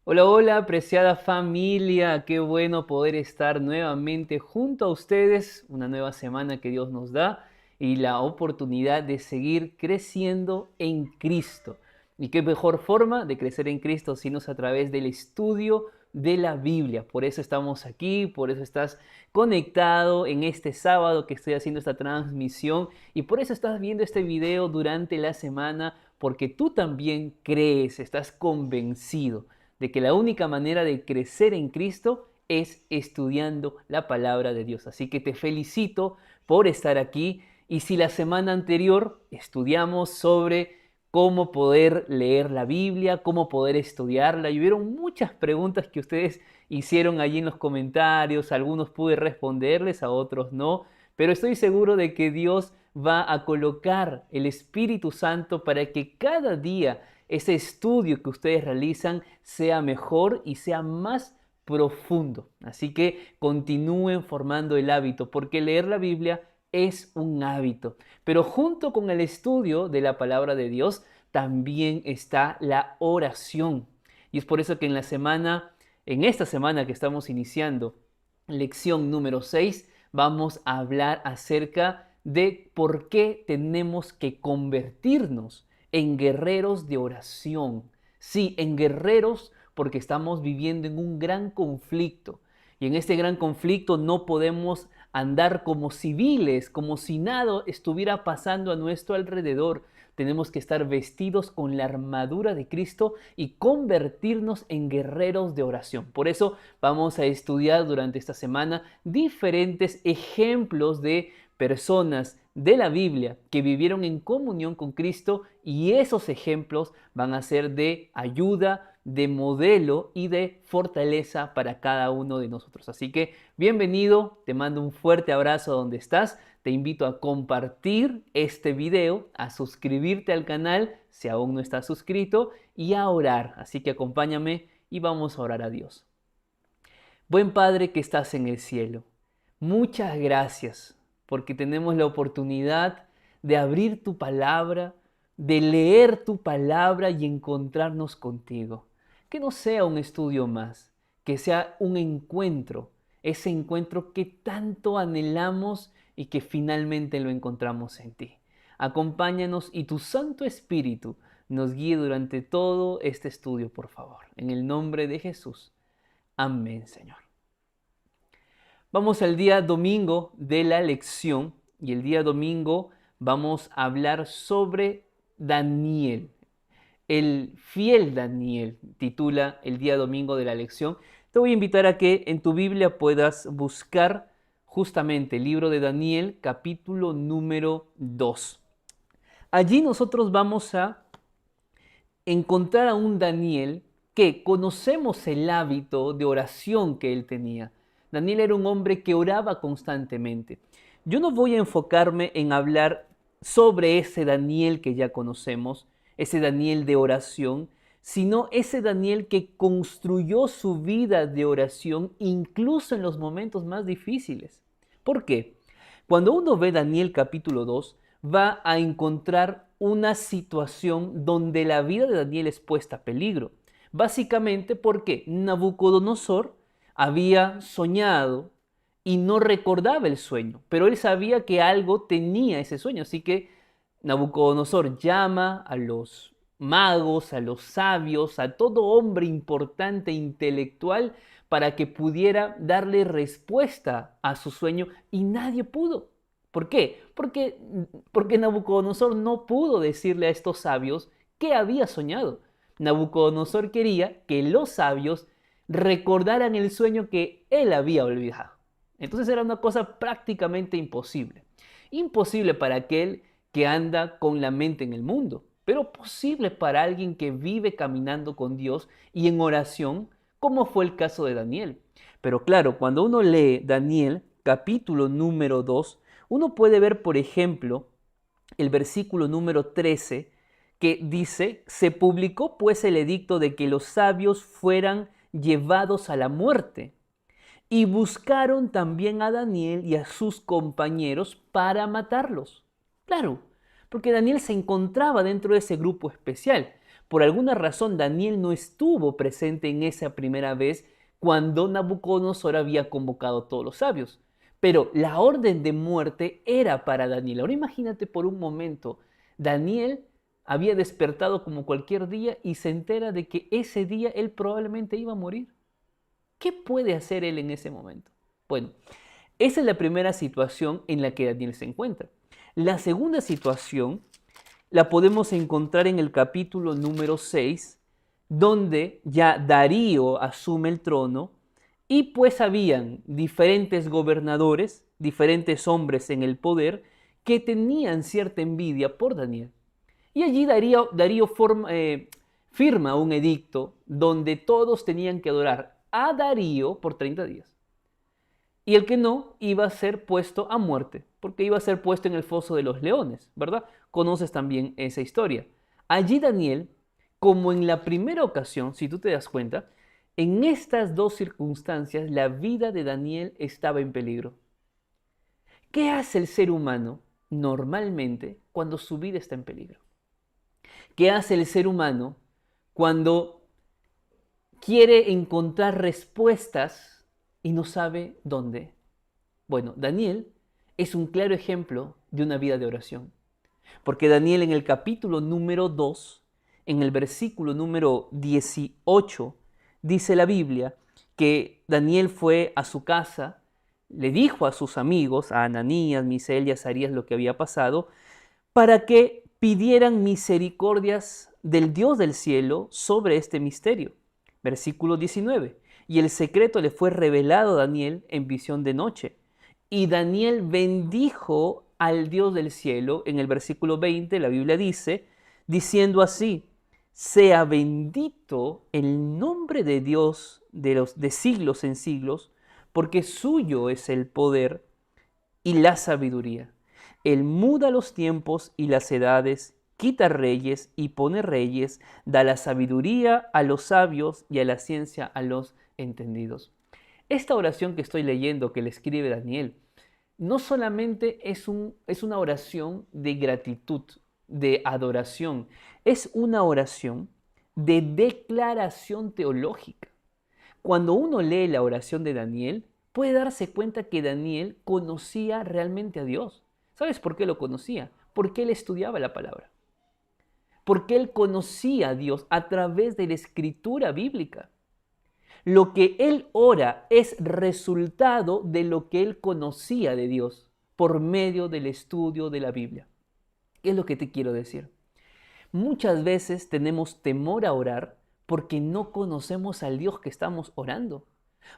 Hola, hola, apreciada familia. Qué bueno poder estar nuevamente junto a ustedes. Una nueva semana que Dios nos da y la oportunidad de seguir creciendo en Cristo. ¿Y qué mejor forma de crecer en Cristo sino es a través del estudio de la Biblia? Por eso estamos aquí, por eso estás conectado en este sábado que estoy haciendo esta transmisión y por eso estás viendo este video durante la semana, porque tú también crees, estás convencido de que la única manera de crecer en Cristo es estudiando la palabra de Dios. Así que te felicito por estar aquí. Y si la semana anterior estudiamos sobre cómo poder leer la Biblia, cómo poder estudiarla, y hubieron muchas preguntas que ustedes hicieron allí en los comentarios, algunos pude responderles, a otros no, pero estoy seguro de que Dios va a colocar el Espíritu Santo para que cada día ese estudio que ustedes realizan sea mejor y sea más profundo. Así que continúen formando el hábito, porque leer la Biblia es un hábito. Pero junto con el estudio de la palabra de Dios, también está la oración. Y es por eso que en esta semana que estamos iniciando, lección número 6, vamos a hablar acerca de por qué tenemos que convertirnos en guerreros de oración. Sí, en guerreros porque estamos viviendo en un gran conflicto. Y en este gran conflicto no podemos andar como civiles, como si nada estuviera pasando a nuestro alrededor. Tenemos que estar vestidos con la armadura de Cristo y convertirnos en guerreros de oración. Por eso vamos a estudiar durante esta semana diferentes ejemplos de personas de la Biblia que vivieron en comunión con Cristo, y esos ejemplos van a ser de ayuda, de modelo y de fortaleza para cada uno de nosotros. Así que bienvenido, te mando un fuerte abrazo donde estás, te invito a compartir este video, a suscribirte al canal si aún no estás suscrito y a orar. Así que acompáñame y vamos a orar a Dios. Buen Padre que estás en el cielo, muchas gracias porque tenemos la oportunidad de abrir tu palabra, de leer tu palabra y encontrarnos contigo. Que no sea un estudio más, que sea un encuentro, ese encuentro que tanto anhelamos y que finalmente lo encontramos en ti. Acompáñanos y tu Santo Espíritu nos guíe durante todo este estudio, por favor. En el nombre de Jesús. Amén, Señor. Vamos al día domingo de la lección y el día domingo vamos a hablar sobre Daniel. El fiel Daniel titula el día domingo de la lección. Te voy a invitar a que en tu Biblia puedas buscar justamente el libro de Daniel, capítulo número 2. Allí nosotros vamos a encontrar a un Daniel que conocemos el hábito de oración que él tenía. Daniel era un hombre que oraba constantemente. Yo no voy a enfocarme en hablar sobre ese Daniel que ya conocemos, ese Daniel de oración, sino ese Daniel que construyó su vida de oración incluso en los momentos más difíciles. ¿Por qué? Cuando uno ve Daniel capítulo 2, va a encontrar una situación donde la vida de Daniel es puesta a peligro. Básicamente porque Nabucodonosor había soñado y no recordaba el sueño, pero él sabía que algo tenía ese sueño, así que Nabucodonosor llama a los magos, a los sabios, a todo hombre importante e intelectual para que pudiera darle respuesta a su sueño y nadie pudo. ¿Por qué? Porque Nabucodonosor no pudo decirle a estos sabios qué había soñado. Nabucodonosor quería que los sabios recordaran el sueño que él había olvidado. Entonces era una cosa prácticamente imposible. Imposible para aquel que anda con la mente en el mundo, pero posible para alguien que vive caminando con Dios y en oración, como fue el caso de Daniel. Pero claro, cuando uno lee Daniel, capítulo número 2, uno puede ver, por ejemplo, el versículo número 13, que dice: se publicó pues el edicto de que los sabios fueran llevados a la muerte. Y buscaron también a Daniel y a sus compañeros para matarlos. Claro, porque Daniel se encontraba dentro de ese grupo especial. Por alguna razón, Daniel no estuvo presente en esa primera vez cuando Nabucodonosor había convocado a todos los sabios. Pero la orden de muerte era para Daniel. Ahora imagínate por un momento, Daniel había despertado como cualquier día y se entera de que ese día él probablemente iba a morir. ¿Qué puede hacer él en ese momento? Bueno, esa es la primera situación en la que Daniel se encuentra. La segunda situación la podemos encontrar en el capítulo número 6, donde ya Darío asume el trono y pues habían diferentes gobernadores, diferentes hombres en el poder que tenían cierta envidia por Daniel. Y allí Darío firma un edicto donde todos tenían que adorar a Darío por 30 días. Y el que no iba a ser puesto a muerte, porque iba a ser puesto en el foso de los leones, ¿verdad? Conoces también esa historia. Allí Daniel, como en la primera ocasión, si tú te das cuenta, en estas dos circunstancias la vida de Daniel estaba en peligro. ¿Qué hace el ser humano normalmente cuando su vida está en peligro? ¿Qué hace el ser humano cuando quiere encontrar respuestas y no sabe dónde? Bueno, Daniel es un claro ejemplo de una vida de oración. Porque Daniel en el capítulo número 2, en el versículo número 18, dice la Biblia que Daniel fue a su casa, le dijo a sus amigos, a Ananías, Misael y Azarías lo que había pasado, para que pidieran misericordias del Dios del cielo sobre este misterio. Versículo 19. Y el secreto le fue revelado a Daniel en visión de noche. Y Daniel bendijo al Dios del cielo. En el versículo 20 la Biblia dice, diciendo así, sea bendito el nombre de Dios de siglos en siglos, porque suyo es el poder y la sabiduría. Él muda los tiempos y las edades, quita reyes y pone reyes, da la sabiduría a los sabios y a la ciencia a los entendidos. Esta oración que estoy leyendo, que le escribe Daniel, no solamente es una oración de gratitud, de adoración, es una oración de declaración teológica. Cuando uno lee la oración de Daniel, puede darse cuenta que Daniel conocía realmente a Dios. ¿Sabes por qué lo conocía? Porque él estudiaba la palabra. Porque él conocía a Dios a través de la escritura bíblica. Lo que él ora es resultado de lo que él conocía de Dios por medio del estudio de la Biblia. ¿Qué es lo que te quiero decir? Muchas veces tenemos temor a orar porque no conocemos al Dios que estamos orando.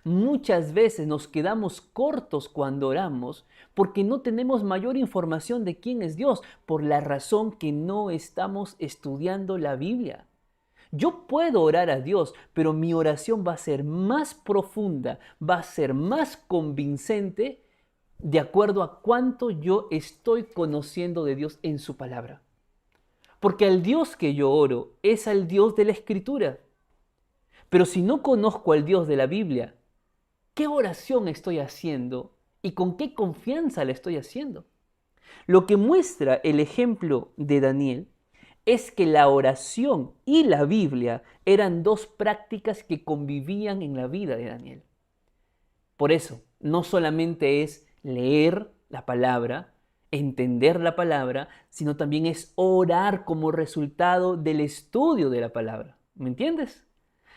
Muchas veces nos quedamos cortos cuando oramos porque no tenemos mayor información de quién es Dios, por la razón que no estamos estudiando la Biblia. Yo puedo orar a Dios, pero mi oración va a ser más profunda, va a ser más convincente de acuerdo a cuánto yo estoy conociendo de Dios en su palabra. Porque al Dios que yo oro es al Dios de la Escritura. Pero si no conozco al Dios de la Biblia, ¿qué oración estoy haciendo y con qué confianza la estoy haciendo? Lo que muestra el ejemplo de Daniel es que la oración y la Biblia eran dos prácticas que convivían en la vida de Daniel. Por eso, no solamente es leer la palabra, entender la palabra, sino también es orar como resultado del estudio de la palabra. ¿Me entiendes?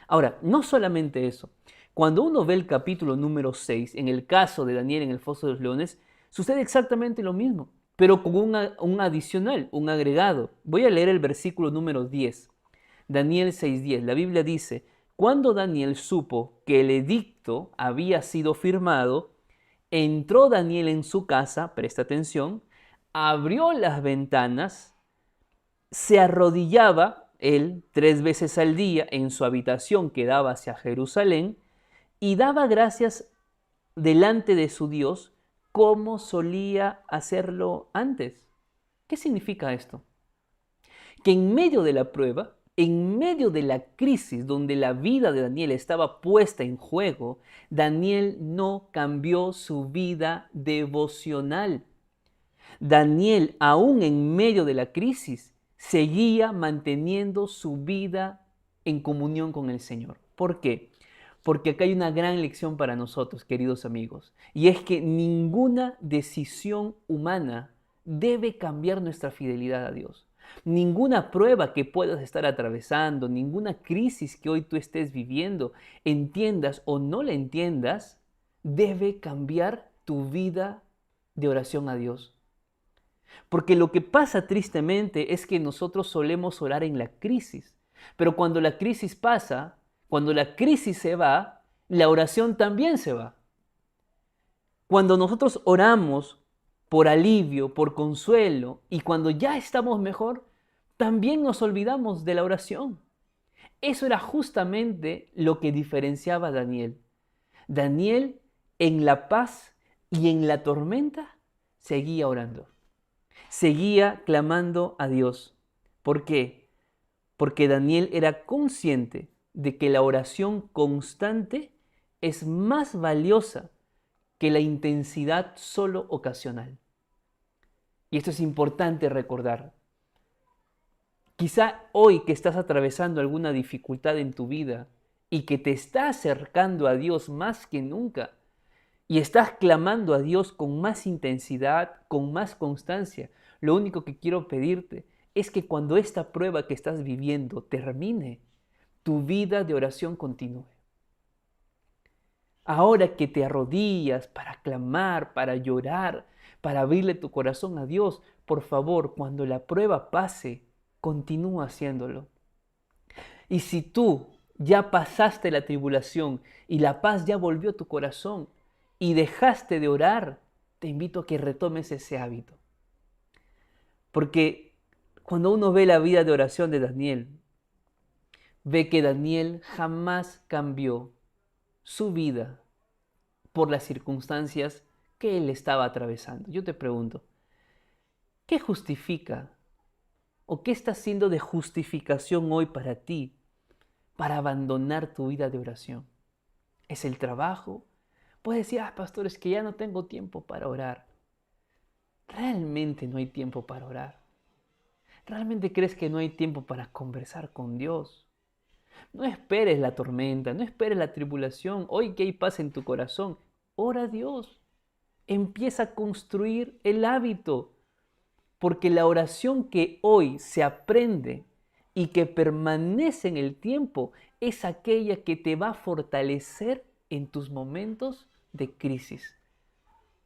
Ahora, no solamente eso. Cuando uno ve el capítulo número 6, en el caso de Daniel en el foso de los leones, sucede exactamente lo mismo, pero con un adicional, un agregado. Voy a leer el versículo número 10. Daniel 6:10. La Biblia dice, cuando Daniel supo que el edicto había sido firmado, entró Daniel en su casa, presta atención, abrió las ventanas, se arrodillaba él 3 veces al día en su habitación que daba hacia Jerusalén y daba gracias delante de su Dios como solía hacerlo antes. ¿Qué significa esto? Que en medio de la prueba, en medio de la crisis donde la vida de Daniel estaba puesta en juego, Daniel no cambió su vida devocional. Daniel, aún en medio de la crisis, seguía manteniendo su vida en comunión con el Señor. ¿Por qué? Porque acá hay una gran lección para nosotros, queridos amigos, y es que ninguna decisión humana debe cambiar nuestra fidelidad a Dios. Ninguna prueba que puedas estar atravesando, ninguna crisis que hoy tú estés viviendo, entiendas o no la entiendas, debe cambiar tu vida de oración a Dios. Porque lo que pasa tristemente es que nosotros solemos orar en la crisis, pero cuando la crisis pasa, cuando la crisis se va, la oración también se va. Cuando nosotros oramos por alivio, por consuelo, y cuando ya estamos mejor, también nos olvidamos de la oración. Eso era justamente lo que diferenciaba a Daniel. Daniel en la paz y en la tormenta seguía orando. Seguía clamando a Dios. ¿Por qué? Porque Daniel era consciente de que la oración constante es más valiosa que la intensidad solo ocasional. Y esto es importante recordar. Quizá hoy que estás atravesando alguna dificultad en tu vida y que te está acercando a Dios más que nunca, y estás clamando a Dios con más intensidad, con más constancia, lo único que quiero pedirte es que cuando esta prueba que estás viviendo termine, tu vida de oración continúe. Ahora que te arrodillas para clamar, para llorar, para abrirle tu corazón a Dios, por favor, cuando la prueba pase, continúa haciéndolo. Y si tú ya pasaste la tribulación y la paz ya volvió a tu corazón y dejaste de orar, te invito a que retomes ese hábito. Porque cuando uno ve la vida de oración de Daniel, ve que Daniel jamás cambió su vida por las circunstancias que él estaba atravesando. Yo te pregunto, ¿qué justifica o qué está siendo de justificación hoy para ti para abandonar tu vida de oración? ¿Es el trabajo? Puedes decir, pastor, es que ya no tengo tiempo para orar. ¿Realmente no hay tiempo para orar? ¿Realmente crees que no hay tiempo para conversar con Dios? No esperes la tormenta, no esperes la tribulación. Hoy que hay paz en tu corazón, ora a Dios. Empieza a construir el hábito, porque la oración que hoy se aprende y que permanece en el tiempo es aquella que te va a fortalecer en tus momentos de crisis.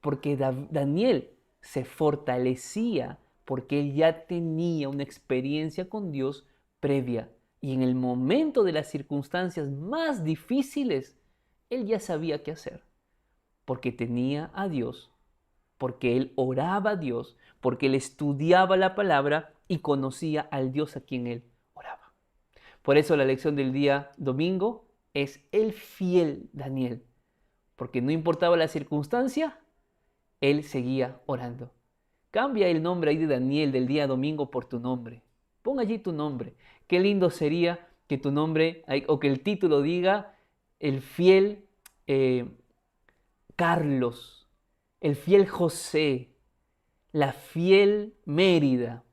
Porque Daniel se fortalecía porque él ya tenía una experiencia con Dios previa. Y en el momento de las circunstancias más difíciles, él ya sabía qué hacer. Porque tenía a Dios, porque él oraba a Dios, porque él estudiaba la palabra y conocía al Dios a quien él oraba. Por eso la lección del día domingo es el fiel Daniel. Porque no importaba la circunstancia, él seguía orando. Cambia el nombre ahí de Daniel del día domingo por tu nombre. Pon allí tu nombre. Qué lindo sería que tu nombre o que el título diga el fiel Carlos, el fiel José, la fiel Mérida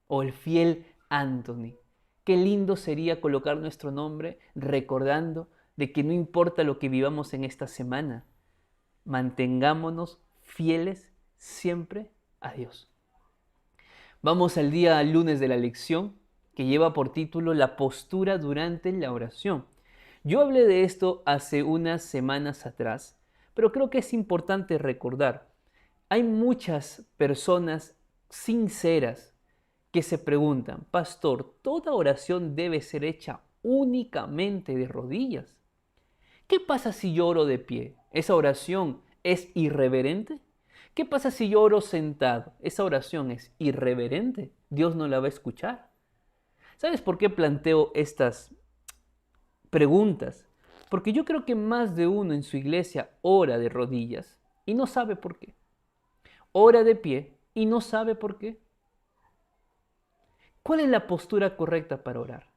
o el fiel Anthony. Qué lindo sería colocar nuestro nombre recordando de que no importa lo que vivamos en esta semana, mantengámonos fieles siempre a Dios. Vamos al día lunes de la lección que lleva por título La postura durante la oración. Yo hablé de esto hace unas semanas atrás, pero creo que es importante recordar. Hay muchas personas sinceras que se preguntan, pastor, ¿toda oración debe ser hecha únicamente de rodillas? ¿Qué pasa si yo oro de pie? ¿Esa oración es irreverente? ¿Qué pasa si yo oro sentado? ¿Esa oración es irreverente? ¿Dios no la va a escuchar? ¿Sabes por qué planteo estas preguntas? Porque yo creo que más de uno en su iglesia ora de rodillas y no sabe por qué. Ora de pie y no sabe por qué. ¿Cuál es la postura correcta para orar?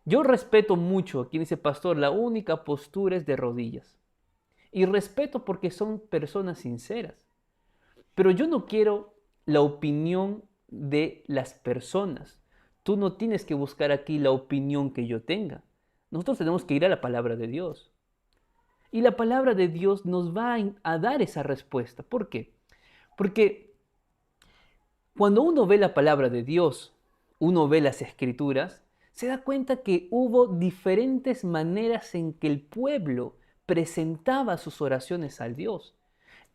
Yo respeto mucho a quien dice, pastor, la única postura es de rodillas. Y respeto porque son personas sinceras. Pero yo no quiero la opinión de las personas. Tú no tienes que buscar aquí la opinión que yo tenga. Nosotros tenemos que ir a la palabra de Dios. Y la palabra de Dios nos va a dar esa respuesta. ¿Por qué? Porque cuando uno ve la palabra de Dios, uno ve las escrituras, se da cuenta que hubo diferentes maneras en que el pueblo presentaba sus oraciones al Dios,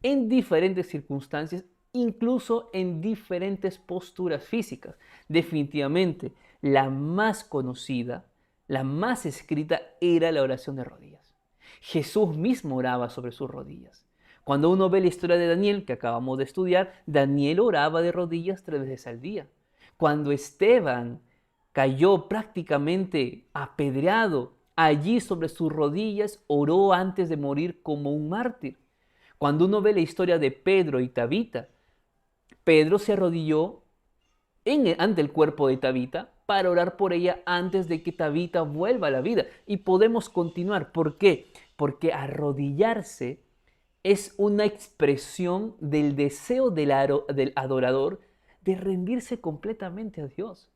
en diferentes circunstancias, incluso en diferentes posturas físicas. Definitivamente, la más conocida, la más escrita, era la oración de rodillas. Jesús mismo oraba sobre sus rodillas. Cuando uno ve la historia de Daniel, que acabamos de estudiar, Daniel oraba de rodillas 3 veces al día. Cuando Esteban cayó prácticamente apedreado, allí sobre sus rodillas oró antes de morir como un mártir. Cuando uno ve la historia de Pedro y Tabita, Pedro se arrodilló ante el cuerpo de Tabita para orar por ella antes de que Tabita vuelva a la vida. Y podemos continuar. ¿Por qué? Porque arrodillarse es una expresión del deseo del adorador de rendirse completamente a Dios.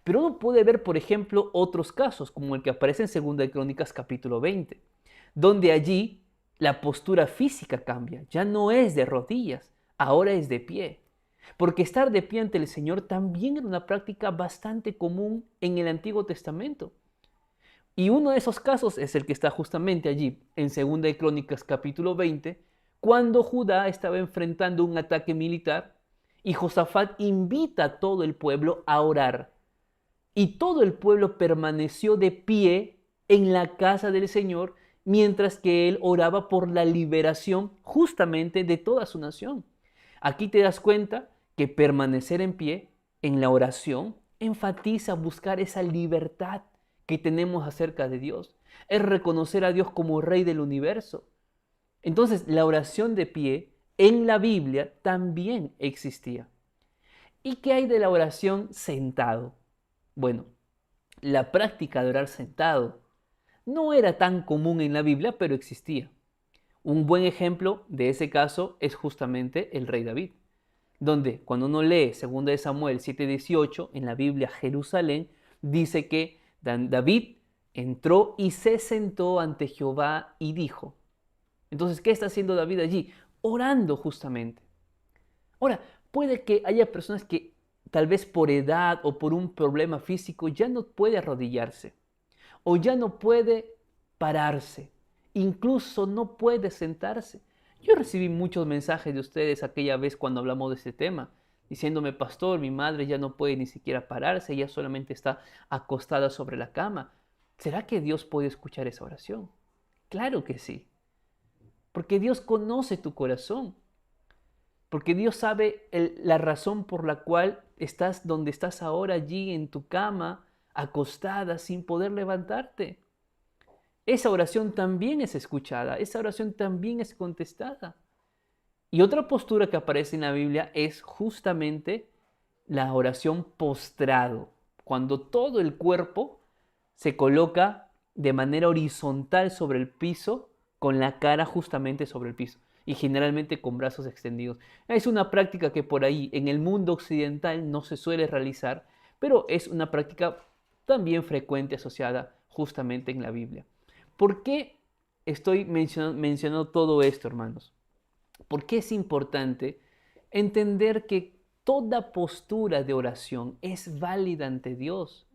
Pero uno puede ver, por ejemplo, otros casos, como el que aparece en 2 de Crónicas capítulo 20, donde allí la postura física cambia, ya no es de rodillas, ahora es de pie. Porque estar de pie ante el Señor también era una práctica bastante común en el Antiguo Testamento. Y uno de esos casos es el que está justamente allí, en 2 de Crónicas capítulo 20, cuando Judá estaba enfrentando un ataque militar y Josafat invita a todo el pueblo a orar. Y todo el pueblo permaneció de pie en la casa del Señor mientras que él oraba por la liberación justamente de toda su nación. Aquí te das cuenta que permanecer en pie en la oración enfatiza buscar esa libertad que tenemos acerca de Dios. Es reconocer a Dios como Rey del universo. Entonces, la oración de pie en la Biblia también existía. ¿Y qué hay de la oración sentado? Bueno, la práctica de orar sentado no era tan común en la Biblia, pero existía. Un buen ejemplo de ese caso es justamente el rey David, donde cuando uno lee 2 de Samuel 7:18 en la Biblia Jerusalén, dice que David entró y se sentó ante Jehová y dijo. Entonces, ¿qué está haciendo David allí? Orando justamente. Ahora, puede que haya personas que tal vez por edad o por un problema físico ya no puede arrodillarse o ya no puede pararse, incluso no puede sentarse. Yo recibí muchos mensajes de ustedes aquella vez cuando hablamos de este tema, diciéndome, pastor, mi madre ya no puede ni siquiera pararse, ella solamente está acostada sobre la cama. ¿Será que Dios puede escuchar esa oración? Claro que sí, porque Dios conoce tu corazón. Porque Dios sabe la razón por la cual estás donde estás ahora, allí en tu cama, acostada, sin poder levantarte. Esa oración también es escuchada, esa oración también es contestada. Y otra postura que aparece en la Biblia es justamente la oración postrado, cuando todo el cuerpo se coloca de manera horizontal sobre el piso, con la cara justamente sobre el piso y generalmente con brazos extendidos. Es una práctica que por ahí en el mundo occidental no se suele realizar, pero es una práctica también frecuente asociada justamente en la Biblia. ¿Por qué estoy mencionando todo esto, hermanos? Porque es importante entender que toda postura de oración es válida ante Dios.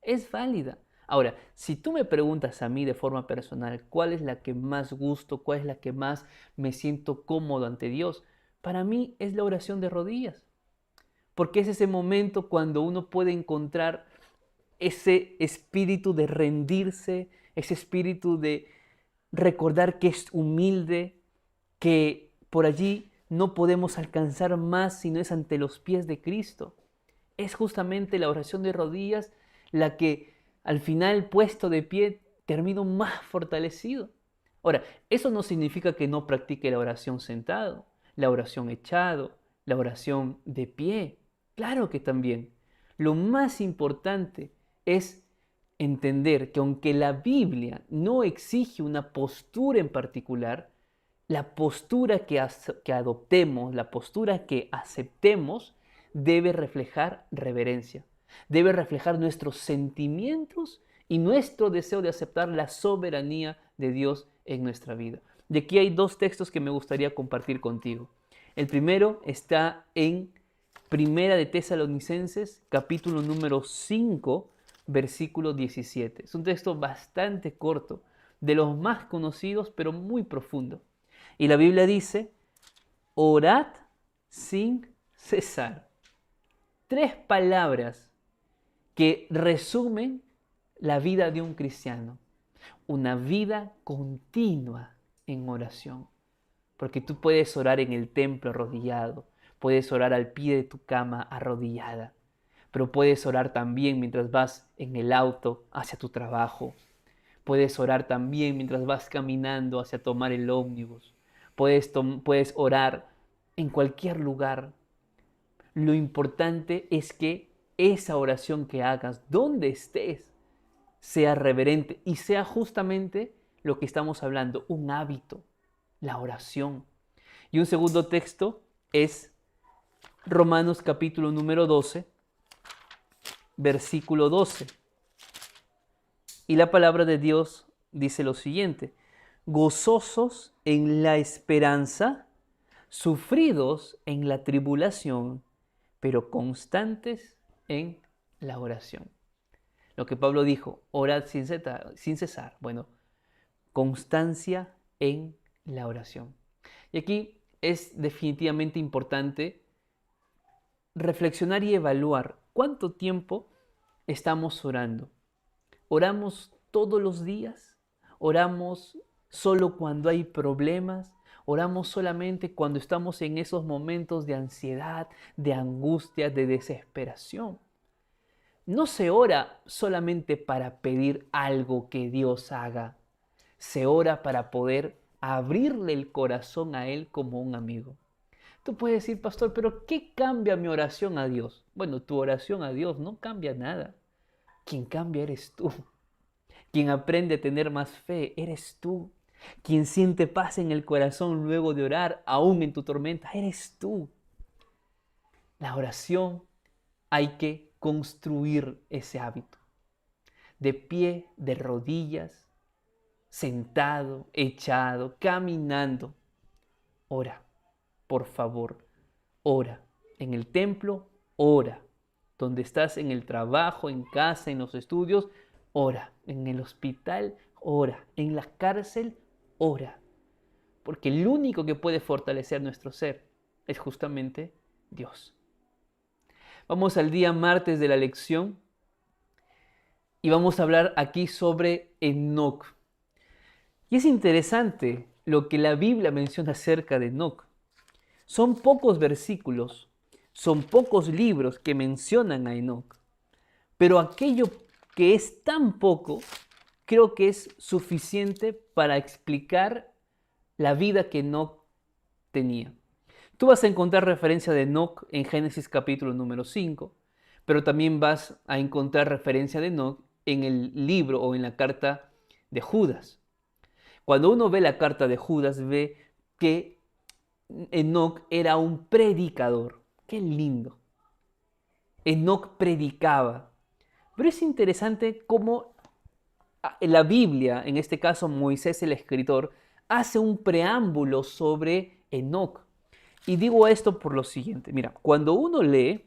Es válida. Ahora, si tú me preguntas a mí de forma personal cuál es la que más gusto, cuál es la que más me siento cómodo ante Dios, para mí es la oración de rodillas. Porque es ese momento cuando uno puede encontrar ese espíritu de rendirse, ese espíritu de recordar que es humilde, que por allí no podemos alcanzar más si no es ante los pies de Cristo. Es justamente la oración de rodillas la que al final, puesto de pie, termino más fortalecido. Ahora, eso no significa que no practique la oración sentado, la oración echado, la oración de pie. Claro que también. Lo más importante es entender que aunque la Biblia no exige una postura en particular, la postura que adoptemos, la postura que aceptemos, debe reflejar reverencia, debe reflejar nuestros sentimientos y nuestro deseo de aceptar la soberanía de Dios en nuestra vida. Y aquí hay dos textos que me gustaría compartir contigo. El primero está en Primera de Tesalonicenses, capítulo número 5, versículo 17. Es un texto bastante corto, de los más conocidos, pero muy profundo. Y la Biblia dice, orad sin cesar. Tres palabras que resumen la vida de un cristiano. Una vida continua en oración. Porque tú puedes orar en el templo arrodillado, puedes orar al pie de tu cama arrodillada, pero puedes orar también mientras vas en el auto hacia tu trabajo. Puedes orar también mientras vas caminando hacia tomar el ómnibus. Puedes orar en cualquier lugar. Lo importante es que esa oración que hagas, donde estés, sea reverente y sea justamente lo que estamos hablando, un hábito, la oración. Y un segundo texto es Romanos capítulo número 12, versículo 12. Y la palabra de Dios dice lo siguiente: gozosos en la esperanza, sufridos en la tribulación, pero constantes en la oración. Lo que Pablo dijo, orad sin cesar. Bueno, constancia en la oración. Y aquí es definitivamente importante reflexionar y evaluar cuánto tiempo estamos orando. ¿Oramos todos los días? ¿Oramos solo cuando hay problemas? ¿Oramos solamente cuando estamos en esos momentos de ansiedad, de angustia, de desesperación? No se ora solamente para pedir algo que Dios haga. Se ora para poder abrirle el corazón a Él como un amigo. Tú puedes decir, pastor, pero ¿qué cambia mi oración a Dios? Bueno, tu oración a Dios no cambia nada. Quien cambia eres tú. Quien aprende a tener más fe eres tú. Quien siente paz en el corazón luego de orar, aún en tu tormenta, eres tú. La oración hay que construir ese hábito. De pie, de rodillas, sentado, echado, caminando. Ora, por favor, ora. En el templo, ora. Donde estás en el trabajo, en casa, en los estudios, ora. En el hospital, ora. En la cárcel, ora. Porque el único que puede fortalecer nuestro ser es justamente Dios. Vamos al día martes de la lección y vamos a hablar aquí sobre Enoc. Y es interesante lo que la Biblia menciona acerca de Enoc. Son pocos versículos, son pocos libros que mencionan a Enoc, pero aquello que es tan poco, creo que es suficiente para explicar la vida que Enoc tenía. Tú vas a encontrar referencia de Enoc en Génesis capítulo número 5, pero también vas a encontrar referencia de Enoc en el libro o en la carta de Judas. Cuando uno ve la carta de Judas, ve que Enoc era un predicador. ¡Qué lindo! Enoc predicaba. Pero es interesante cómo la Biblia, en este caso Moisés el escritor, hace un preámbulo sobre Enoc. Y digo esto por lo siguiente. Mira, cuando uno lee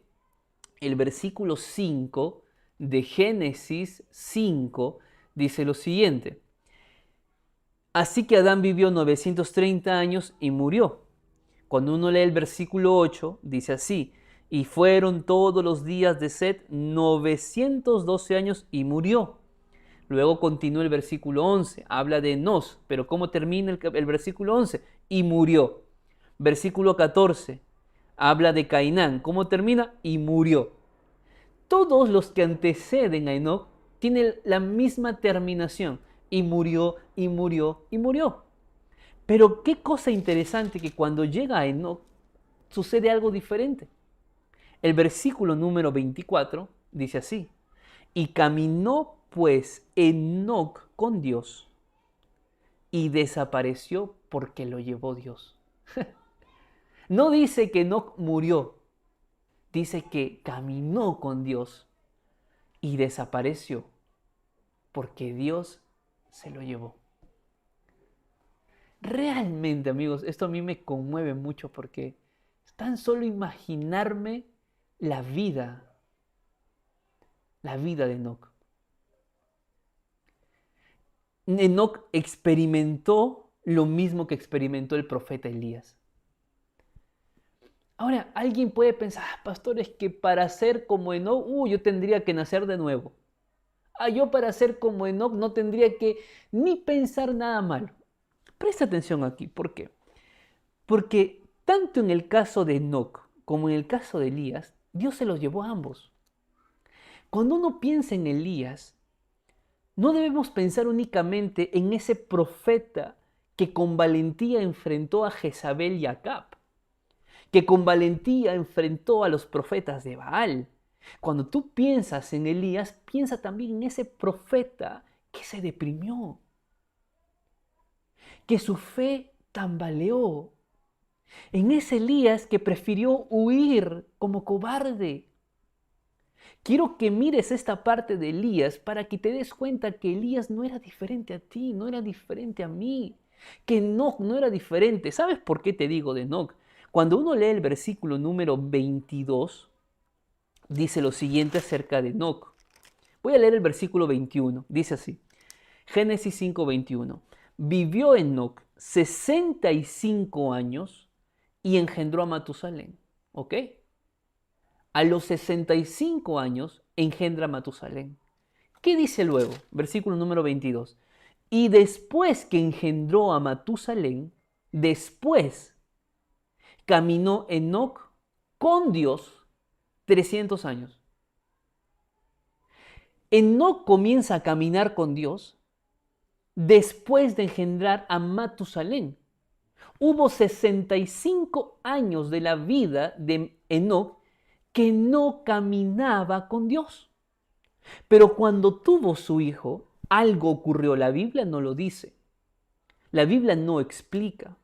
el versículo 5 de Génesis 5, dice lo siguiente. Así que Adán vivió 930 años y murió. Cuando uno lee el versículo 8, dice así. Y fueron todos los días de Set 912 años y murió. Luego continúa el versículo 11, habla de Enos, pero ¿cómo termina el versículo 11? Y murió. Versículo 14, habla de Cainán, ¿cómo termina? Y murió. Todos los que anteceden a Enoc tienen la misma terminación, y murió, y murió, y murió. Pero qué cosa interesante que cuando llega a Enoc sucede algo diferente. El versículo número 24 dice así, y caminó pues Enoc con Dios y desapareció porque lo llevó Dios. No dice que Enoc murió, dice que caminó con Dios y desapareció porque Dios se lo llevó. Realmente, amigos, esto a mí me conmueve mucho porque tan solo imaginarme la vida de Enoc. Enoc experimentó lo mismo que experimentó el profeta Elías. Ahora, alguien puede pensar, pastor, es que para ser como Enoc, yo tendría que nacer de nuevo. Yo para ser como Enoc no tendría que ni pensar nada malo. Presta atención aquí, ¿por qué? Porque tanto en el caso de Enoc como en el caso de Elías, Dios se los llevó a ambos. Cuando uno piensa en Elías, no debemos pensar únicamente en ese profeta que con valentía enfrentó a Jezabel y a Acab, que con valentía enfrentó a los profetas de Baal. Cuando tú piensas en Elías, piensa también en ese profeta que se deprimió, que su fe tambaleó, en ese Elías que prefirió huir como cobarde. Quiero que mires esta parte de Elías para que te des cuenta que Elías no era diferente a ti, no era diferente a mí, que Enoc no era diferente. ¿Sabes por qué te digo de Enoc? Cuando uno lee el versículo número 22, dice lo siguiente acerca de Enoc. Voy a leer el versículo 21, dice así, Génesis 5:21. Vivió Enoc 65 años y engendró a Matusalén. ¿Ok? A los 65 años engendra a Matusalén. ¿Qué dice luego? Versículo número 22. Y después que engendró a Matusalén, después caminó Enoc con Dios 300 años. Enoc comienza a caminar con Dios después de engendrar a Matusalén. Hubo 65 años de la vida de Enoc que no caminaba con Dios. Pero cuando tuvo su hijo, algo ocurrió. La Biblia no lo dice. La Biblia no explica.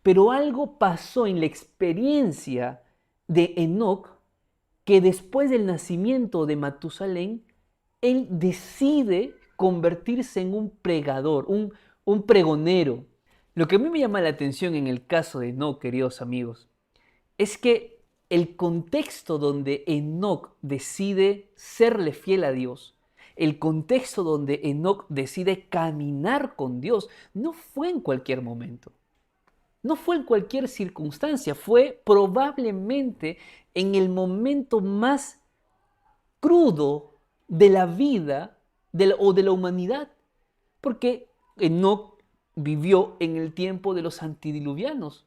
Pero algo pasó en la experiencia de Enoc que después del nacimiento de Matusalén, él decide convertirse en un pregador, un pregonero. Lo que a mí me llama la atención en el caso de Enoc, queridos amigos, es que el contexto donde Enoc decide serle fiel a Dios, el contexto donde Enoc decide caminar con Dios, no fue en cualquier momento, no fue en cualquier circunstancia, fue probablemente en el momento más crudo de la vida o de la humanidad, porque Enoc vivió en el tiempo de los antediluvianos,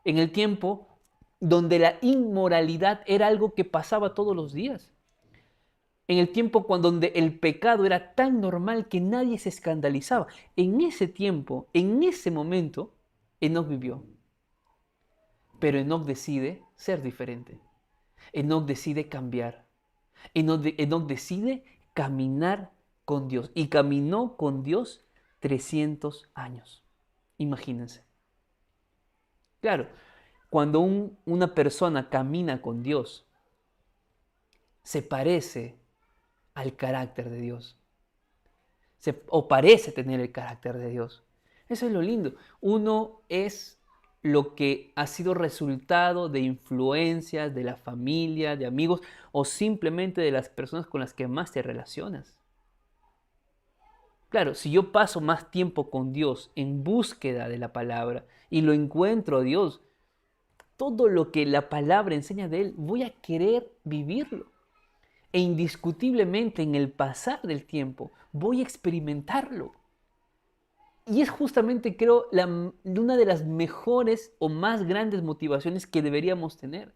en el tiempo donde la inmoralidad era algo que pasaba todos los días, en el tiempo donde el pecado era tan normal que nadie se escandalizaba. En ese tiempo, en ese momento, Enoc vivió. Pero Enoc decide ser diferente. Enoc decide cambiar. Enoc decide caminar con Dios. Y caminó con Dios 300 años. Imagínense. Claro, cuando una persona camina con Dios, se parece al carácter de Dios. O parece tener el carácter de Dios. Eso es lo lindo. Uno es lo que ha sido resultado de influencias de la familia, de amigos o simplemente de las personas con las que más te relacionas. Claro, si yo paso más tiempo con Dios en búsqueda de la palabra y lo encuentro a Dios, todo lo que la palabra enseña de Él, voy a querer vivirlo. E indiscutiblemente en el pasar del tiempo voy a experimentarlo. Y es justamente, creo, una de las mejores o más grandes motivaciones que deberíamos tener.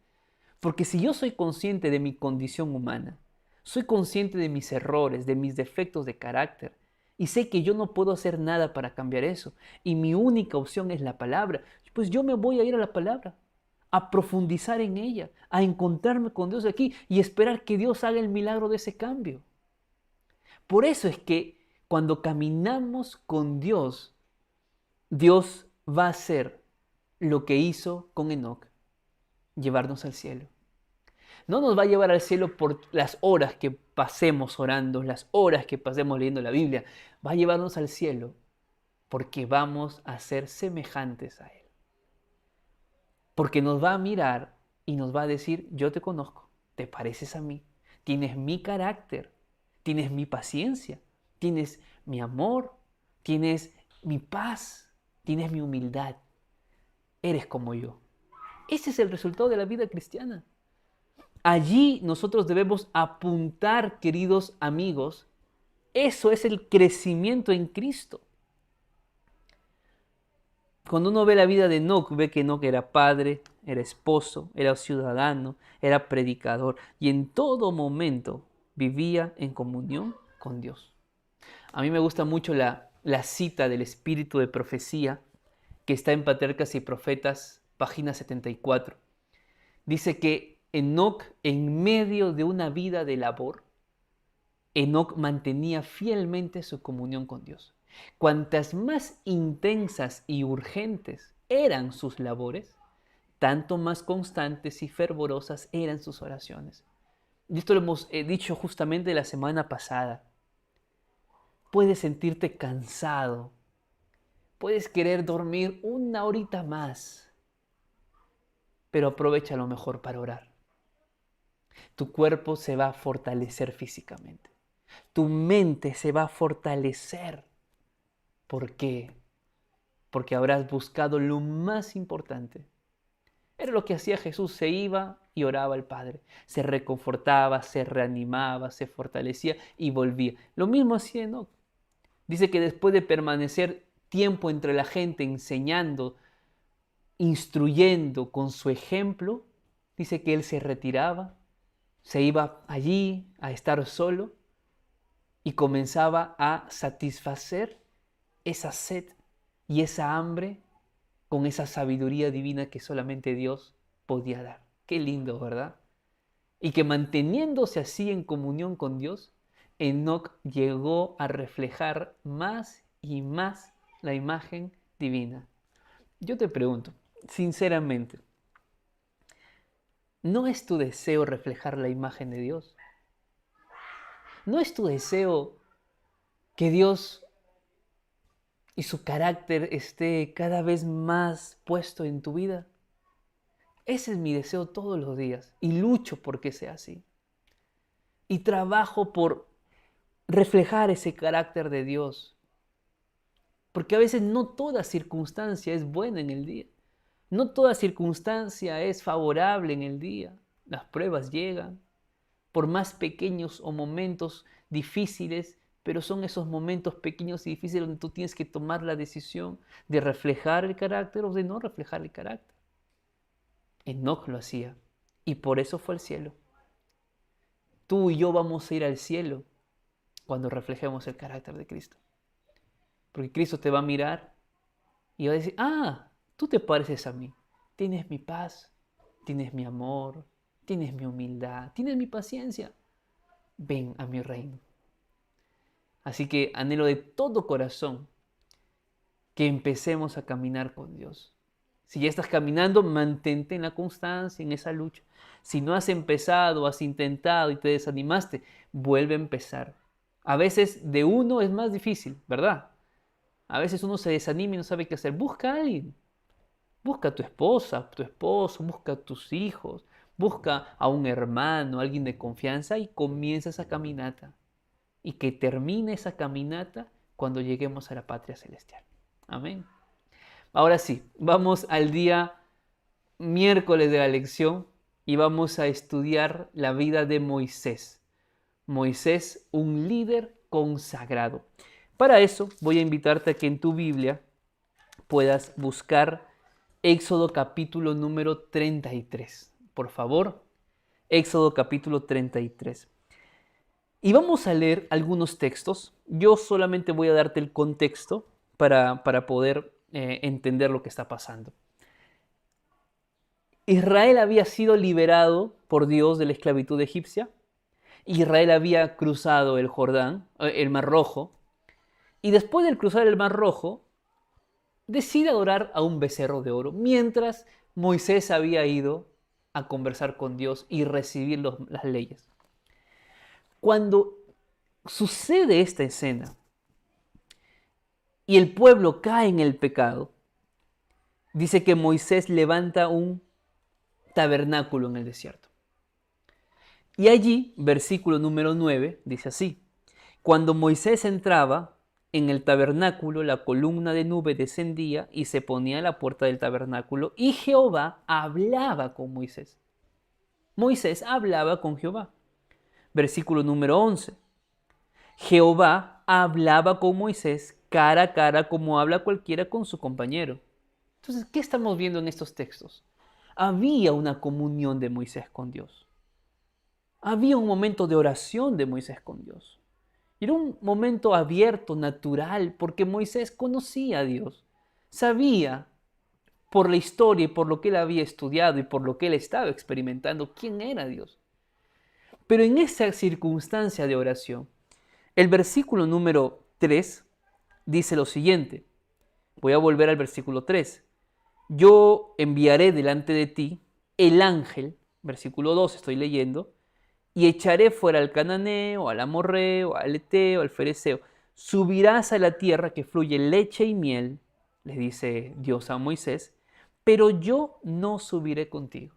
Porque si yo soy consciente de mi condición humana, soy consciente de mis errores, de mis defectos de carácter, y sé que yo no puedo hacer nada para cambiar eso, y mi única opción es la palabra, pues yo me voy a ir a la palabra, a profundizar en ella, a encontrarme con Dios aquí y esperar que Dios haga el milagro de ese cambio. Por eso es que cuando caminamos con Dios, Dios va a hacer lo que hizo con Enoc, llevarnos al cielo. No nos va a llevar al cielo por las horas que pasemos orando, las horas que pasemos leyendo la Biblia. Va a llevarnos al cielo porque vamos a ser semejantes a Él. Porque nos va a mirar y nos va a decir, yo te conozco, te pareces a mí, tienes mi carácter, tienes mi paciencia, tienes mi amor, tienes mi paz, tienes mi humildad. Eres como yo. Ese es el resultado de la vida cristiana. Allí nosotros debemos apuntar, queridos amigos. Eso es el crecimiento en Cristo. Cuando uno ve la vida de Enoc, ve que Enoc era padre, era esposo, era ciudadano, era predicador y en todo momento vivía en comunión con Dios. A mí me gusta mucho la cita del espíritu de profecía que está en Patriarcas y Profetas, página 74. Dice que Enoc, en medio de una vida de labor, Enoc mantenía fielmente su comunión con Dios. Cuantas más intensas y urgentes eran sus labores, tanto más constantes y fervorosas eran sus oraciones. Y esto lo hemos dicho justamente la semana pasada. Puedes sentirte cansado, puedes querer dormir una horita más, pero aprovecha lo mejor para orar. Tu cuerpo se va a fortalecer físicamente. Tu mente se va a fortalecer. ¿Por qué? Porque habrás buscado lo más importante. Era lo que hacía Jesús, se iba y oraba al Padre. Se reconfortaba, se reanimaba, se fortalecía y volvía. Lo mismo hacía Enoc. Dice que después de permanecer tiempo entre la gente enseñando, instruyendo con su ejemplo, dice que él se retiraba, se iba allí a estar solo y comenzaba a satisfacer esa sed y esa hambre con esa sabiduría divina que solamente Dios podía dar. Qué lindo, ¿verdad? Y que manteniéndose así en comunión con Dios, Enoc llegó a reflejar más y más la imagen divina. Yo te pregunto, sinceramente, ¿no es tu deseo reflejar la imagen de Dios? ¿No es tu deseo que Dios y su carácter esté cada vez más puesto en tu vida? Ese es mi deseo todos los días y lucho porque sea así. Y trabajo por reflejar ese carácter de Dios. Porque a veces no toda circunstancia es buena en el día. No toda circunstancia es favorable en el día. Las pruebas llegan, por más pequeños o momentos difíciles, pero son esos momentos pequeños y difíciles donde tú tienes que tomar la decisión de reflejar el carácter o de no reflejar el carácter. Enoc lo hacía y por eso fue al cielo. Tú y yo vamos a ir al cielo cuando reflejemos el carácter de Cristo. Porque Cristo te va a mirar y va a decir, tú te pareces a mí. Tienes mi paz, tienes mi amor, tienes mi humildad, tienes mi paciencia. Ven a mi reino. Así que anhelo de todo corazón que empecemos a caminar con Dios. Si ya estás caminando, mantente en la constancia, en esa lucha. Si no has empezado, has intentado y te desanimaste, vuelve a empezar. A veces de uno es más difícil, ¿verdad? A veces uno se desanima y no sabe qué hacer. Busca a alguien. Busca a tu esposa, tu esposo, busca a tus hijos, busca a un hermano, alguien de confianza y comienza esa caminata. Y que termine esa caminata cuando lleguemos a la patria celestial. Amén. Ahora sí, vamos al día miércoles de la lección y vamos a estudiar la vida de Moisés. Moisés, un líder consagrado. Para eso voy a invitarte a que en tu Biblia puedas buscar Éxodo capítulo número 33. Por favor, Éxodo capítulo 33. Y vamos a leer algunos textos. Yo solamente voy a darte el contexto para poder entender lo que está pasando. Israel había sido liberado por Dios de la esclavitud egipcia. Israel había cruzado el Jordán, el Mar Rojo. Y después de cruzar el Mar Rojo, decide adorar a un becerro de oro, mientras Moisés había ido a conversar con Dios y recibir las leyes. Cuando sucede esta escena y el pueblo cae en el pecado, dice que Moisés levanta un tabernáculo en el desierto. Y allí, versículo número 9, dice así: cuando Moisés entraba en el tabernáculo, la columna de nube descendía y se ponía a la puerta del tabernáculo, y Jehová hablaba con Moisés. Moisés hablaba con Jehová. Versículo número 11. Jehová hablaba con Moisés cara a cara como habla cualquiera con su compañero. Entonces, ¿qué estamos viendo en estos textos? Había una comunión de Moisés con Dios. Había un momento de oración de Moisés con Dios. Y era un momento abierto, natural, porque Moisés conocía a Dios. Sabía, por la historia y por lo que él había estudiado y por lo que él estaba experimentando, quién era Dios. Pero en esa circunstancia de oración, el versículo número 3 dice lo siguiente. Voy a volver al versículo 3. Yo enviaré delante de ti el ángel, versículo 2 estoy leyendo, y echaré fuera al cananeo, al amorreo, al eteo, al fereceo. Subirás a la tierra que fluye leche y miel, le dice Dios a Moisés, pero yo no subiré contigo.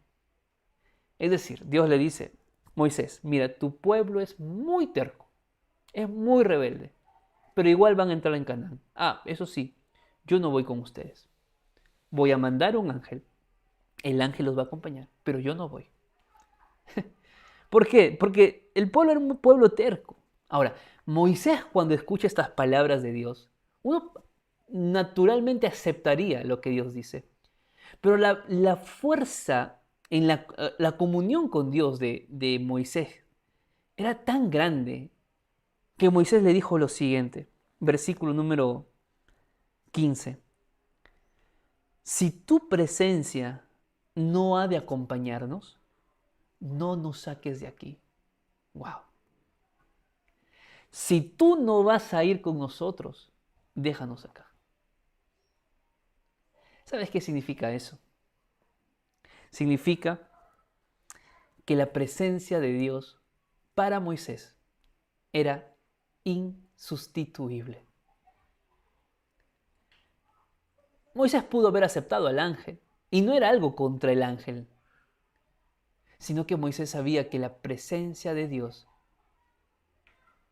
Es decir, Dios le dice, Moisés, mira, tu pueblo es muy terco, es muy rebelde, pero igual van a entrar en Canaán. Eso sí, yo no voy con ustedes. Voy a mandar un ángel, el ángel los va a acompañar, pero yo no voy. ¿Por qué? Porque el pueblo era un pueblo terco. Ahora, Moisés cuando escucha estas palabras de Dios, uno naturalmente aceptaría lo que Dios dice. Pero la fuerza en la comunión con Dios de Moisés era tan grande que Moisés le dijo lo siguiente, versículo número 15. Si tu presencia no ha de acompañarnos, no nos saques de aquí. Wow. Si tú no vas a ir con nosotros, déjanos acá. ¿Sabes qué significa eso? Significa que la presencia de Dios para Moisés era insustituible. Moisés pudo haber aceptado al ángel, y no era algo contra el ángel, sino que Moisés sabía que la presencia de Dios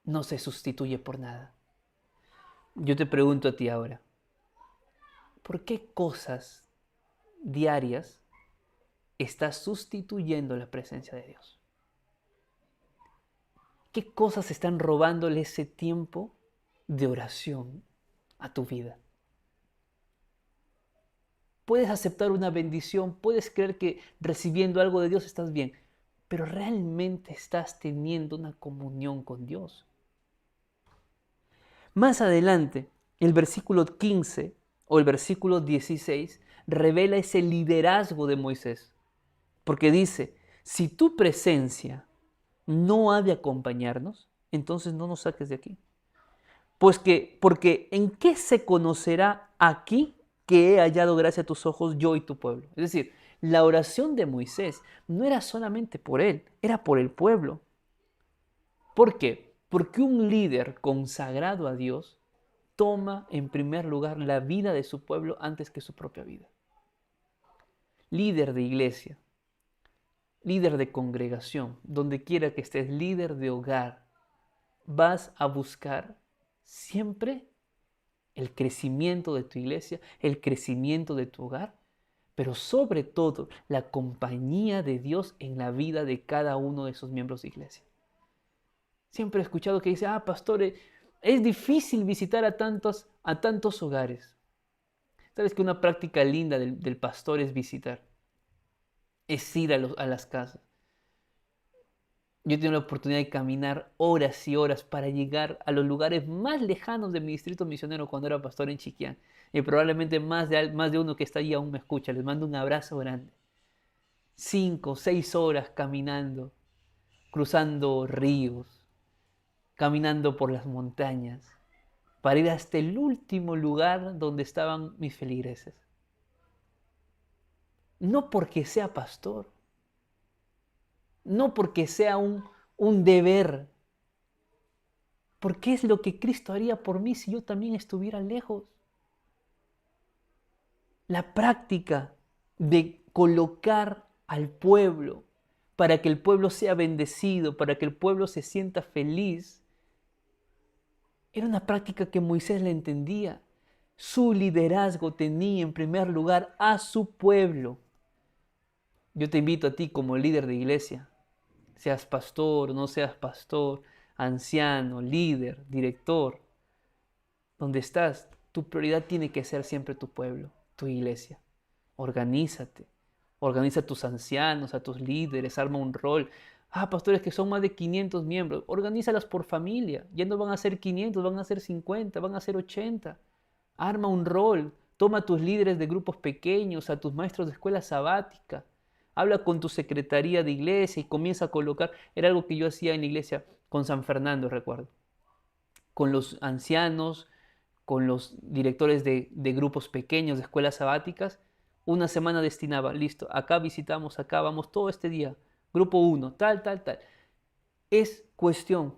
no se sustituye por nada. Yo te pregunto a ti ahora, ¿por qué cosas diarias estás sustituyendo la presencia de Dios? ¿Qué cosas están robándole ese tiempo de oración a tu vida? Puedes aceptar una bendición, puedes creer que recibiendo algo de Dios estás bien, pero ¿realmente estás teniendo una comunión con Dios? Más adelante, el versículo 15 o el versículo 16 revela ese liderazgo de Moisés, porque dice, si tu presencia no ha de acompañarnos, entonces no nos saques de aquí. Porque ¿en qué se conocerá aquí que he hallado gracia a tus ojos yo y tu pueblo? Es decir, la oración de Moisés no era solamente por él, era por el pueblo. ¿Por qué? Porque un líder consagrado a Dios toma en primer lugar la vida de su pueblo antes que su propia vida. Líder de iglesia, líder de congregación, donde quiera que estés, líder de hogar, vas a buscar siempre el crecimiento de tu iglesia, el crecimiento de tu hogar, pero sobre todo la compañía de Dios en la vida de cada uno de esos miembros de iglesia. Siempre he escuchado que dice, pastor, es difícil visitar a tantos hogares. ¿Sabes que una práctica linda del pastor es visitar? Es ir a las casas. Yo he tenido la oportunidad de caminar horas y horas para llegar a los lugares más lejanos de mi distrito misionero cuando era pastor en Chiquián. Y probablemente más de uno que está allí aún me escucha. Les mando un abrazo grande. 5, 6 horas caminando, cruzando ríos, caminando por las montañas, para ir hasta el último lugar donde estaban mis feligreses. No porque sea pastor, no porque sea un deber, porque es lo que Cristo haría por mí si yo también estuviera lejos. La práctica de colocar al pueblo para que el pueblo sea bendecido, para que el pueblo se sienta feliz, era una práctica que Moisés le entendía. Su liderazgo tenía en primer lugar a su pueblo. Yo te invito a ti como líder de iglesia, seas pastor o no seas pastor, anciano, líder, director, donde estás, tu prioridad tiene que ser siempre tu pueblo, tu iglesia. Organízate, organiza a tus ancianos, a tus líderes, arma un rol. Pastores que son más de 500 miembros, organízalas por familia. Ya no van a ser 500, van a ser 50, van a ser 80. Arma un rol, toma a tus líderes de grupos pequeños, a tus maestros de escuela sabática. Habla con tu secretaría de iglesia y comienza a colocar. Era algo que yo hacía en la iglesia con San Fernando, recuerdo. Con los ancianos, con los directores de grupos pequeños, de escuelas sabáticas, una semana destinaba, listo, acá visitamos, acá vamos todo este día, grupo 1, tal, tal, tal. Es cuestión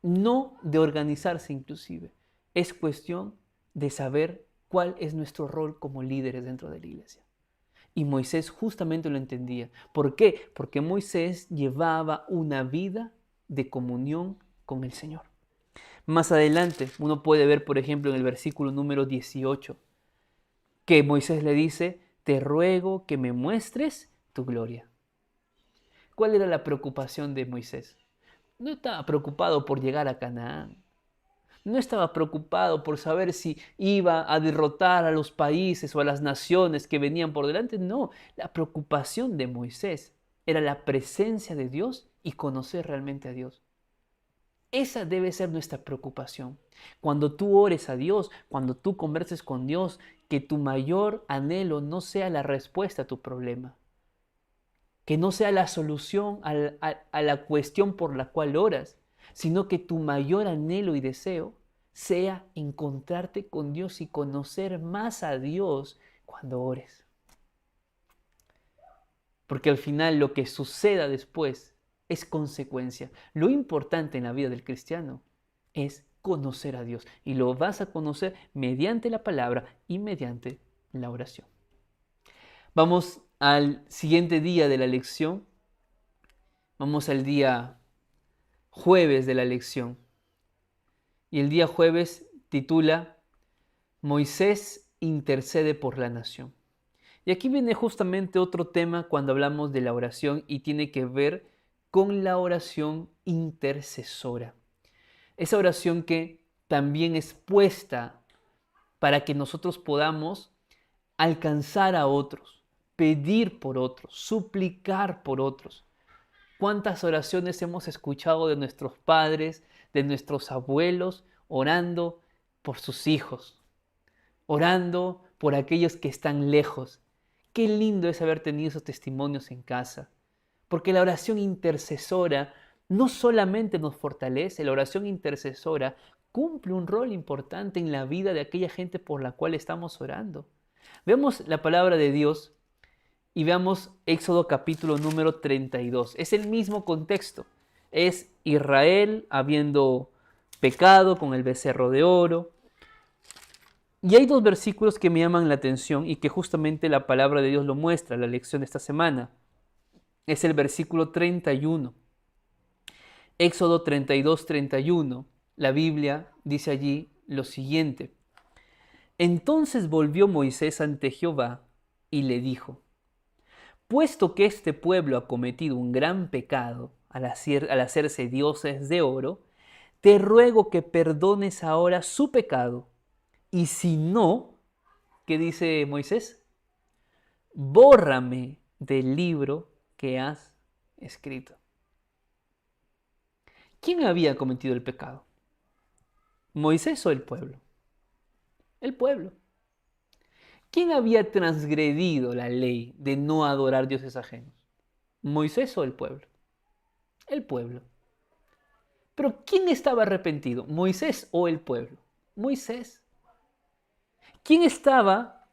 no de organizarse inclusive, es cuestión de saber cuál es nuestro rol como líderes dentro de la iglesia. Y Moisés justamente lo entendía. ¿Por qué? Porque Moisés llevaba una vida de comunión con el Señor. Más adelante uno puede ver, por ejemplo, en el versículo número 18, que Moisés le dice, te ruego que me muestres tu gloria. ¿Cuál era la preocupación de Moisés? No estaba preocupado por llegar a Canaán. No estaba preocupado por saber si iba a derrotar a los países o a las naciones que venían por delante. No, la preocupación de Moisés era la presencia de Dios y conocer realmente a Dios. Esa debe ser nuestra preocupación. Cuando tú ores a Dios, cuando tú converses con Dios, que tu mayor anhelo no sea la respuesta a tu problema, que no sea la solución a la cuestión por la cual oras, sino que tu mayor anhelo y deseo sea encontrarte con Dios y conocer más a Dios cuando ores. Porque al final lo que suceda después es consecuencia. Lo importante en la vida del cristiano es conocer a Dios. Y lo vas a conocer mediante la palabra y mediante la oración. Vamos al siguiente día de la lección. Vamos al día jueves de la lección. Y el día jueves titula Moisés intercede por la nación. Y aquí viene justamente otro tema cuando hablamos de la oración y tiene que ver con la oración intercesora. Esa oración que también es puesta para que nosotros podamos alcanzar a otros, pedir por otros, suplicar por otros. ¿Cuántas oraciones hemos escuchado de nuestros padres, de nuestros abuelos, orando por sus hijos, orando por aquellos que están lejos? Qué lindo es haber tenido esos testimonios en casa, porque la oración intercesora no solamente nos fortalece, la oración intercesora cumple un rol importante en la vida de aquella gente por la cual estamos orando. Veamos la palabra de Dios y veamos Éxodo capítulo número 32. Es el mismo contexto. Es Israel habiendo pecado con el becerro de oro. Y hay dos versículos que me llaman la atención y que justamente la palabra de Dios lo muestra, la lección de esta semana. Es el versículo 31. Éxodo 32, 31. La Biblia dice allí lo siguiente. Entonces volvió Moisés ante Jehová y le dijo, puesto que este pueblo ha cometido un gran pecado al hacerse dioses de oro, te ruego que perdones ahora su pecado. Y si no, ¿qué dice Moisés? Bórrame del libro que has escrito. ¿Quién había cometido el pecado? ¿Moisés o el pueblo? El pueblo. ¿Quién había transgredido la ley de no adorar dioses ajenos? ¿Moisés o el pueblo? El pueblo. Pero ¿quién estaba arrepentido? ¿Moisés o el pueblo? Moisés. ¿Quién estaba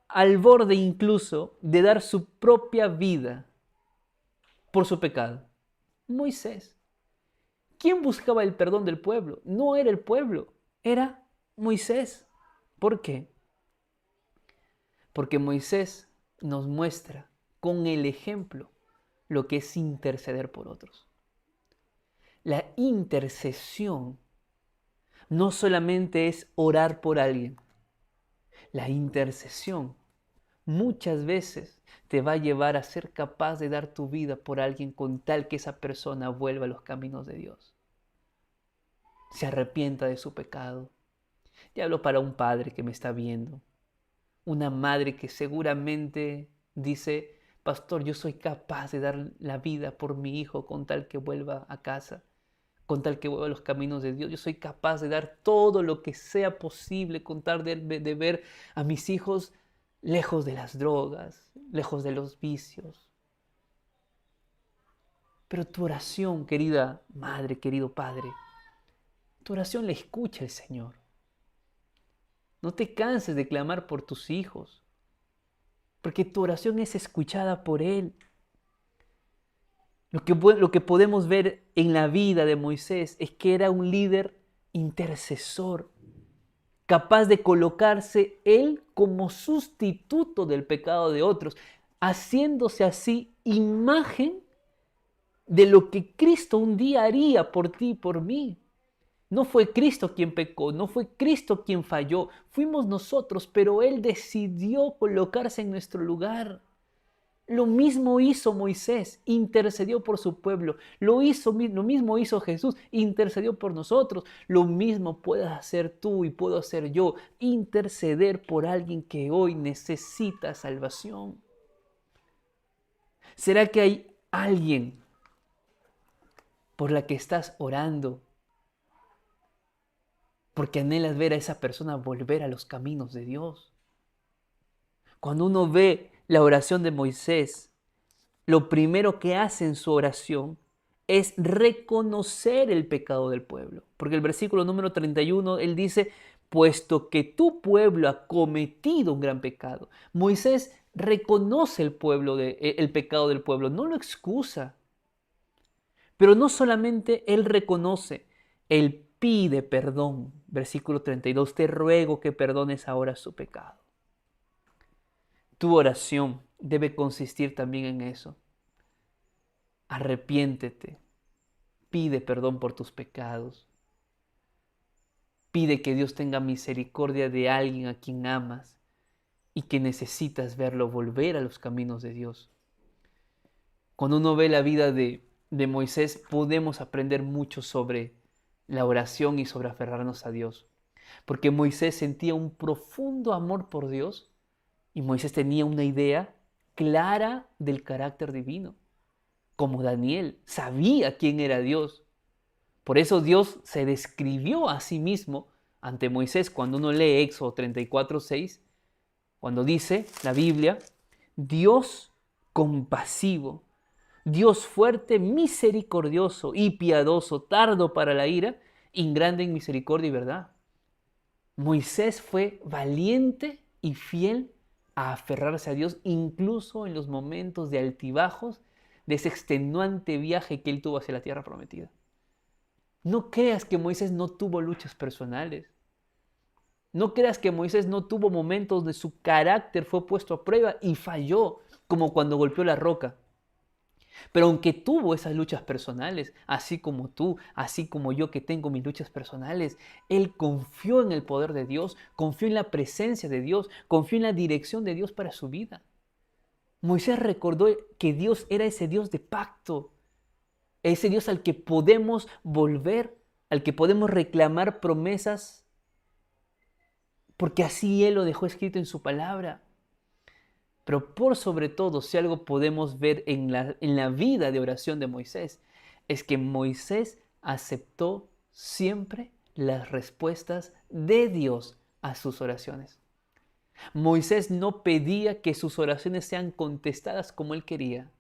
al borde incluso de dar su propia vida por su pecado? Moisés. ¿Quién buscaba el perdón del pueblo? No era el pueblo, era Moisés. ¿Por qué? Porque Moisés nos muestra con el ejemplo lo que es interceder por otros. La intercesión no solamente es orar por alguien. La intercesión muchas veces te va a llevar a ser capaz de dar tu vida por alguien con tal que esa persona vuelva a los caminos de Dios. Se arrepienta de su pecado. Y hablo para un padre que me está viendo, una madre que seguramente dice, pastor, yo soy capaz de dar la vida por mi hijo con tal que vuelva a casa, con tal que vuelva a los caminos de Dios. Yo soy capaz de dar todo lo que sea posible con tal de ver a mis hijos lejos de las drogas, lejos de los vicios. Pero tu oración, querida madre, querido padre, tu oración la escucha el Señor. No te canses de clamar por tus hijos, porque tu oración es escuchada por Él. Lo que podemos ver en la vida de Moisés es que era un líder intercesor, capaz de colocarse Él como sustituto del pecado de otros, haciéndose así imagen de lo que Cristo un día haría por ti y por mí. No fue Cristo quien pecó, no fue Cristo quien falló, fuimos nosotros, pero Él decidió colocarse en nuestro lugar. Lo mismo hizo Moisés, intercedió por su pueblo. Lo mismo hizo Jesús, intercedió por nosotros. Lo mismo puedes hacer tú y puedo hacer yo, interceder por alguien que hoy necesita salvación. ¿Será que hay alguien por la que estás orando porque anhelas ver a esa persona volver a los caminos de Dios? Cuando uno ve la oración de Moisés, lo primero que hace en su oración es reconocer el pecado del pueblo. Porque el versículo número 31, él dice, puesto que tu pueblo ha cometido un gran pecado. Moisés reconoce el pecado del pueblo, no lo excusa. Pero no solamente él reconoce, él pide perdón. Versículo 32, te ruego que perdones ahora su pecado. Tu oración debe consistir también en eso. Arrepiéntete, pide perdón por tus pecados, pide que Dios tenga misericordia de alguien a quien amas y que necesitas verlo volver a los caminos de Dios. Cuando uno ve la vida de Moisés, podemos aprender mucho sobre la oración y sobre aferrarnos a Dios. Porque Moisés sentía un profundo amor por Dios y Moisés tenía una idea clara del carácter divino. Como Daniel, sabía quién era Dios. Por eso Dios se describió a sí mismo ante Moisés cuando uno lee Éxodo 34:6, cuando dice la Biblia, Dios compasivo, Dios fuerte, misericordioso y piadoso, tardo para la ira y grande en misericordia y verdad. Moisés fue valiente y fiel a aferrarse a Dios, incluso en los momentos de altibajos de ese extenuante viaje que él tuvo hacia la tierra prometida. No creas que Moisés no tuvo luchas personales. No creas que Moisés no tuvo momentos donde su carácter fue puesto a prueba y falló, como cuando golpeó la roca. Pero aunque tuvo esas luchas personales, así como tú, así como yo que tengo mis luchas personales, él confió en el poder de Dios, confió en la presencia de Dios, confió en la dirección de Dios para su vida. Moisés recordó que Dios era ese Dios de pacto, ese Dios al que podemos volver, al que podemos reclamar promesas, porque así Él lo dejó escrito en su palabra. Pero por sobre todo, si algo podemos ver en la vida de oración de Moisés, es que Moisés aceptó siempre las respuestas de Dios a sus oraciones. Moisés no pedía que sus oraciones sean contestadas como él quería.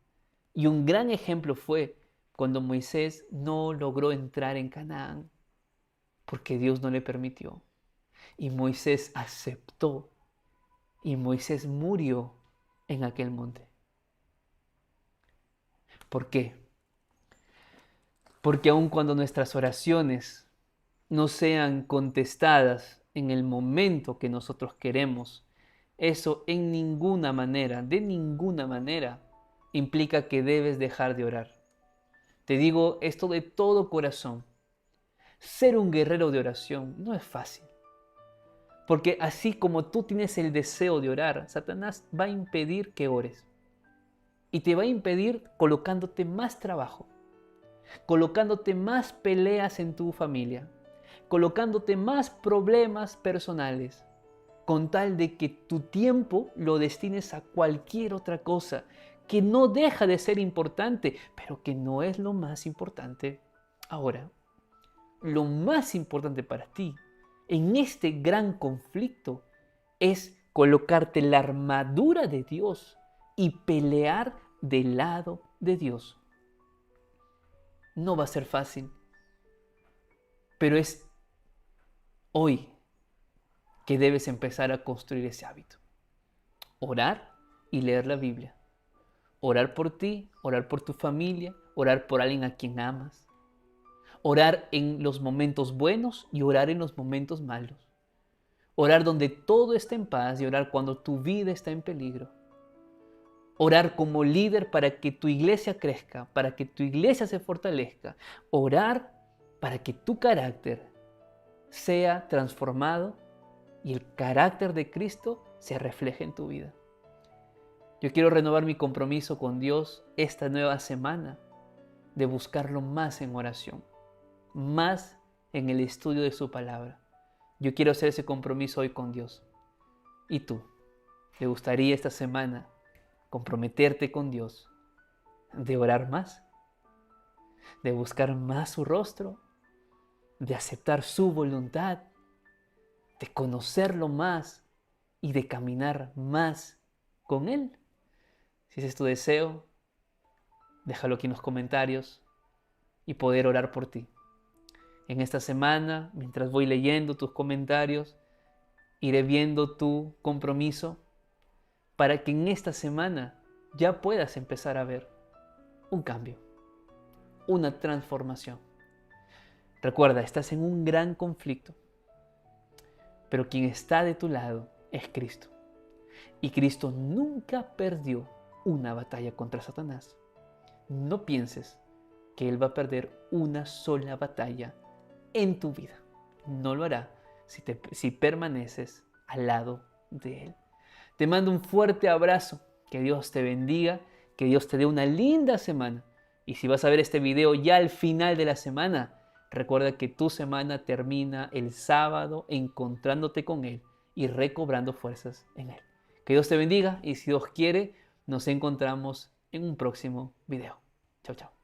Y un gran ejemplo fue cuando Moisés no logró entrar en Canaán porque Dios no le permitió. Y Moisés aceptó y Moisés murió en aquel monte. ¿Por qué? Porque aun cuando nuestras oraciones no sean contestadas en el momento que nosotros queremos, eso en ninguna manera, de ninguna manera, implica que debes dejar de orar. Te digo esto de todo corazón. Ser un guerrero de oración no es fácil. Porque así como tú tienes el deseo de orar, Satanás va a impedir que ores. Y te va a impedir colocándote más trabajo, colocándote más peleas en tu familia, colocándote más problemas personales, con tal de que tu tiempo lo destines a cualquier otra cosa que no deja de ser importante, pero que no es lo más importante. Ahora, lo más importante para ti en este gran conflicto es colocarte la armadura de Dios y pelear del lado de Dios. No va a ser fácil, pero es hoy que debes empezar a construir ese hábito. Orar y leer la Biblia. Orar por ti, orar por tu familia, orar por alguien a quien amas. Orar en los momentos buenos y orar en los momentos malos. Orar donde todo está en paz y orar cuando tu vida está en peligro. Orar como líder para que tu iglesia crezca, para que tu iglesia se fortalezca. Orar para que tu carácter sea transformado y el carácter de Cristo se refleje en tu vida. Yo quiero renovar mi compromiso con Dios esta nueva semana de buscarlo más en oración, más en el estudio de su palabra. Yo quiero hacer ese compromiso hoy con Dios. ¿Y tú? ¿Te gustaría esta semana comprometerte con Dios, de orar más, de buscar más su rostro, de aceptar su voluntad, de conocerlo más y de caminar más con Él? Si ese es tu deseo, déjalo aquí en los comentarios y poder orar por ti. En esta semana, mientras voy leyendo tus comentarios, iré viendo tu compromiso para que en esta semana ya puedas empezar a ver un cambio, una transformación. Recuerda, estás en un gran conflicto, pero quien está de tu lado es Cristo. Y Cristo nunca perdió una batalla contra Satanás. No pienses que Él va a perder una sola batalla en tu vida. No lo hará si permaneces al lado de Él. Te mando un fuerte abrazo. Que Dios te bendiga, que Dios te dé una linda semana. Y si vas a ver este video ya al final de la semana, recuerda que tu semana termina el sábado encontrándote con Él y recobrando fuerzas en Él. Que Dios te bendiga y si Dios quiere, nos encontramos en un próximo video. Chao, chao.